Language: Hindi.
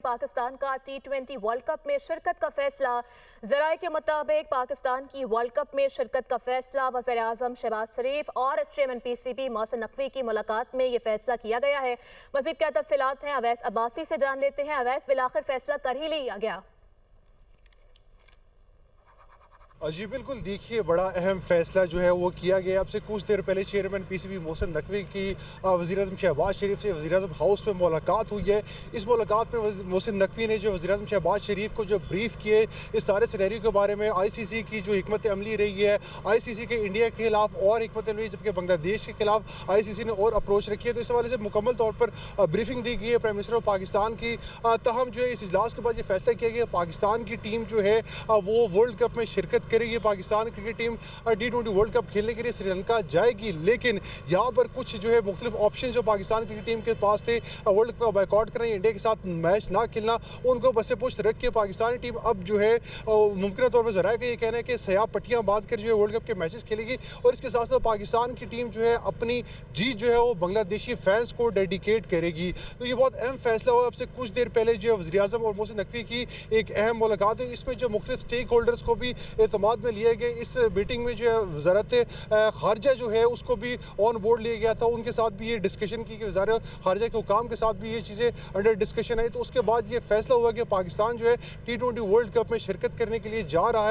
पाकिस्तान का T20 वर्ल्ड कप में शिरकत का फैसला। ज़राए के मुताबिक पाकिस्तान की वर्ल्ड कप में शिरकत का फैसला वज़ीर-ए-आज़म शहबाज शरीफ और चेयरमैन PCB मोहसिन नकवी की मुलाकात में ये फैसला किया गया है। मज़ीद क्या तफसीलात हैं, अवैस अब्बासी से जान लेते हैं। अवैस, बिलाखिर फैसला कर ही लिया गया? जी बिल्कुल, देखिए बड़ा अहम फैसला जो है वो किया गया। अब से कुछ देर पहले चेयरमैन PCB मोहसिन नकवी की वज़ीर-ए-आज़म शहबाज शरीफ से वज़ीर-ए-आज़म हाउस में मुलाकात हुई है। इस मुलाकात में मोहसिन नकवी ने जो वज़ीर-ए-आज़म शहबाज शरीफ को जो ब्रीफ किए इस सारे सिनेरियो के बारे में, ICC की जो हिकमत अमली रही है, ICC के इंडिया के खिलाफ और हिकमत अमली, जबकि बांग्लादेश के खिलाफ ICC ने और अप्रोच रखी है, तो इस हवाले से मुकम्मल तौर पर ब्रीफिंग दी गई है प्राइम मिनिस्टर ऑफ पाकिस्तान की। तहम जो है इस इजलास के बाद ये फैसला किया गया पाकिस्तान की टीम जो है वो वर्ल्ड कप में शिरकत करेगी। Pakistan cricket team T20 world cup खेलने के लिए श्रीलंका जाएगी, लेकिन यहाँ पर कुछ जो है मुख्तलिफ ऑप्शन जो पाकिस्तान क्रिकेट टीम के पास थे, वर्ल्ड कप बायकॉट करना, इंडिया के साथ मैच ना खेलना, उनको बस से पुष्ट रख के पाकिस्तानी टीम अब जो है मुमकिन तौर पर ज़राए का ये कहना है कि सयाह पट्टियाँ बांध कर जो है वर्ल्ड कप के मैचेस खेलेगी। और इसके साथ साथ पाकिस्तान की टीम जो है अपनी जीत जो है वो बांग्लादेशी फैंस को डेडिकेट करेगी। तो ये बहुत अहम फैसला हुआ। अब से कुछ देर पहले जो है वज़ीर-ए-आज़म और मोहसिन नकवी की एक अहम मुलाकात है। इसमें जो मुख्तलिफ स्टेक होल्डर्स को भी एतमाद में लिया गया। इस मीटिंग में जो है वज़ारत ख़ारजा जो है उसको भी ऑन बोर्ड लिया गया था, उनके साथ भी ये डिस्कशन की कि वज़ारत ख़ारजा के हुकाम के साथ भी ये चीज़ें अंडर डिस्कशन आई। तो उसके बाद ये फैसला हुआ कि पाकिस्तान जो है T20 वर्ल्ड कप में शिरकत करने के लिए जा रहा है।